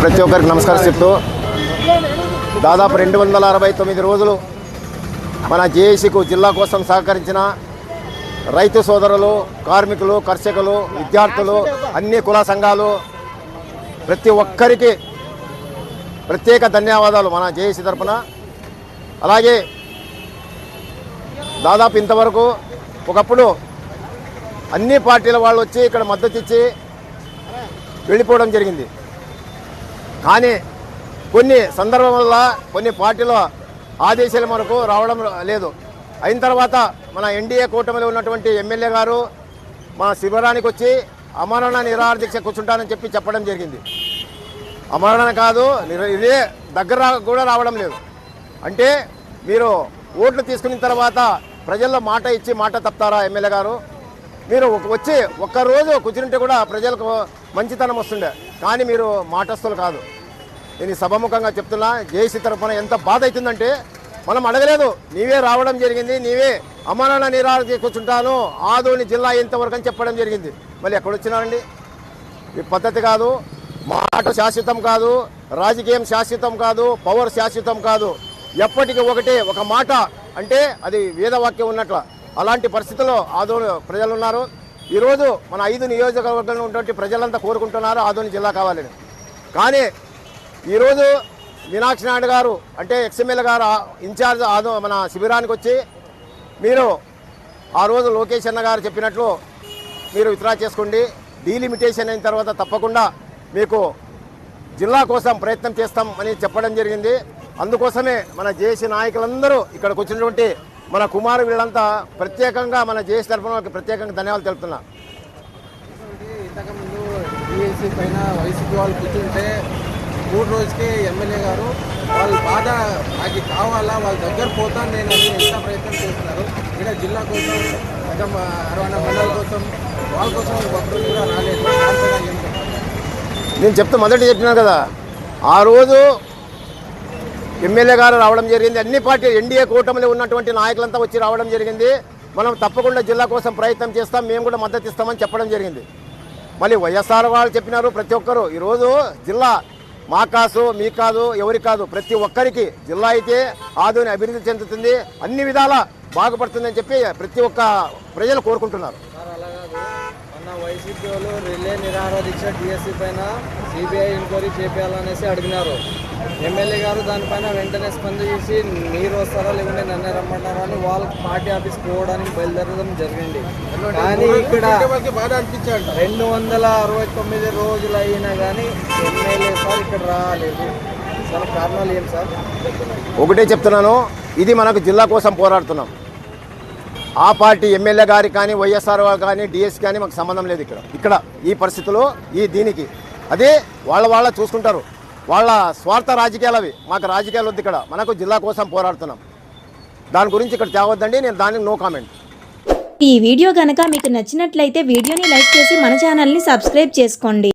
ప్రతి ఒక్కరికి నమస్కారం చెప్తూ దాదాపు 269 రోజులు మన జేఏసీకు జిల్లా కోసం సహకరించిన రైతు సోదరులు, కార్మికులు, కర్షకులు, విద్యార్థులు, అన్ని కుల సంఘాలు ప్రతి ఒక్కరికి ప్రత్యేక ధన్యవాదాలు మన జేఏసీ తరఫున. అలాగే దాదాపు ఇంతవరకు ఒకప్పుడు అన్ని పార్టీల వాళ్ళు వచ్చి ఇక్కడ మద్దతు ఇచ్చి వెళ్ళిపోవడం జరిగింది. కానీ కొన్ని సందర్భం వల్ల కొన్ని పార్టీల ఆదేశాల మనకు రావడం లేదు. అయిన తర్వాత మన ఎన్డీఏ కూటమిలో ఉన్నటువంటి ఎమ్మెల్యే గారు మా శిబిరానికి వచ్చి అమరణ నిరాహార దీక్ష కూర్చుంటానని చెప్పడం జరిగింది. అమరణ కాదు, ఇదే దగ్గర కూడా రావడం లేదు. అంటే మీరు ఓట్లు తీసుకున్న తర్వాత ప్రజల్లో మాట ఇచ్చి మాట తప్పుతారా ఎమ్మెల్యే గారు? మీరు వచ్చి ఒక్కరోజు కూర్చుంటే కూడా ప్రజలకు మంచితనం వస్తుండే, కానీ మీరు మాటస్తులు కాదు. నేను సభముఖంగా చెప్తున్నా, జేఏసీ తరఫున ఎంత బాధ అవుతుందంటే, మనం అడగలేదు, నీవే రావడం జరిగింది, నీవే అమరణ నిరాహార కూర్చుంటాను ఆదోని జిల్లా ఇంతవరకు అని చెప్పడం జరిగింది. మళ్ళీ ఎక్కడొచ్చినారండి? ఈ పద్ధతి కాదు. మాట శాశ్వతం కాదు, రాజకీయం శాశ్వతం కాదు, పవర్ శాశ్వతం కాదు. ఎప్పటికీ ఒకటే ఒక మాట అంటే అది వేదవాక్యం ఉన్నట్ల. అలాంటి పరిస్థితుల్లో ఆదోని ప్రజలు ఉన్నారు. ఈరోజు మన 5 నియోజకవర్గాల్లో ఉన్నటువంటి ప్రజలంతా కోరుకుంటున్నారు ఆదోని జిల్లా కావాలని. కానీ ఈరోజు మీనాక్షి నాయుడు గారు అంటే ఎక్స్ఎమ్మెల్యే గారు ఇన్ఛార్జ్ మన శిబిరానికి వచ్చి మీరు ఆ రోజు లోకేష్ అన్న గారు చెప్పినట్లు మీరు విత్డ్రా చేసుకోండి, డీలిమిటేషన్ అయిన తర్వాత తప్పకుండా మీకు జిల్లా కోసం ప్రయత్నం చేస్తాం అని చెప్పడం జరిగింది. అందుకోసమే మన జేఏసీ నాయకులందరూ ఇక్కడికి వచ్చినటువంటి మన కుమారు వీళ్ళంతా ప్రత్యేకంగా మన జేఏసీ తరఫున ప్రత్యేకంగా ధన్యవాదాలు తెలుపుతున్నా. ఇంతకుముందు జేఏసీ పైన వైసీపీ వాళ్ళు కూర్చుంటే 3 రోజుకే ఎమ్మెల్యే గారు వాళ్ళ బాధ నాకు కావాలా, వాళ్ళ దగ్గర పోతాను నేను అని ఎంత ప్రయత్నం చేస్తున్నారు. ఇక్కడ జిల్లా కోసం, అరవణ మండల కోసం, వాళ్ళ కోసం ఒక్కరు కూడా రాలేదు. నేను మొదటి చెప్పినాను కదా, ఆ రోజు ఎమ్మెల్యే గారు రావడం జరిగింది. అన్ని పార్టీలు ఎన్డీఏ కూటమిలో ఉన్నటువంటి నాయకులంతా వచ్చి రావడం జరిగింది. మనం తప్పకుండా జిల్లా కోసం ప్రయత్నం చేస్తాం, మేము కూడా మద్దతు ఇస్తామని చెప్పడం జరిగింది. మళ్ళీ వైఎస్ఆర్ వాళ్ళు చెప్పినారు ప్రతి ఒక్కరు. ఈరోజు జిల్లా మా కాదు, మీ కాదు, ఎవరి కాదు, ప్రతి ఒక్కరికి జిల్లా అయితే ఆదోని అభివృద్ధి చెందుతుంది, అన్ని విధాలా బాగుపడుతుందని చెప్పి ప్రతి ఒక్క ప్రజలు కోరుకుంటున్నారు. వైసీపీ వాళ్ళు రిలే నిరాహార దీక్ష టీఎస్సీ పైన సిబిఐ ఎంక్వైరీ చేయాలనేసి అడిగినారు. ఎమ్మెల్యే గారు దానిపైన వెంటనే స్పందించి మీరు వస్తారా లేకుంటే నన్ను రమ్మంటారా అని వాళ్ళ పార్టీ ఆఫీస్ పోవడానికి బయలుదేరడం జరిగింది. కానీ ఇక్కడ 269 రోజులు అయినా కానీ ఎమ్మెల్యే సార్ ఇక్కడ రాలేదు. సార్ కారణాలు ఏం సార్? ఒకటే చెప్తున్నాను, ఇది మనకు జిల్లా కోసం పోరాడుతున్నాం. ఆ పార్టీ ఎమ్మెల్యే గారికి కానీ, వైఎస్ఆర్ కానీ, డిఎస్ కానీ మాకు సంబంధం లేదు. ఇక్కడ ఈ పరిస్థితుల్లో దీనికి అదే వాళ్ళ చూసుకుంటారు. వాళ్ళ స్వార్థ రాజకీయాలు అవి. మాకు రాజకీయాలు వద్దు. ఇక్కడ మనకు జిల్లా కోసం పోరాడుతున్నాం. దాని గురించి ఇక్కడ తేవద్దండి. నేను దానికి నో కామెంట్. ఈ వీడియో కనుక మీకు నచ్చినట్లయితే వీడియోని లైక్ చేసి మన ఛానల్ని సబ్స్క్రైబ్ చేసుకోండి.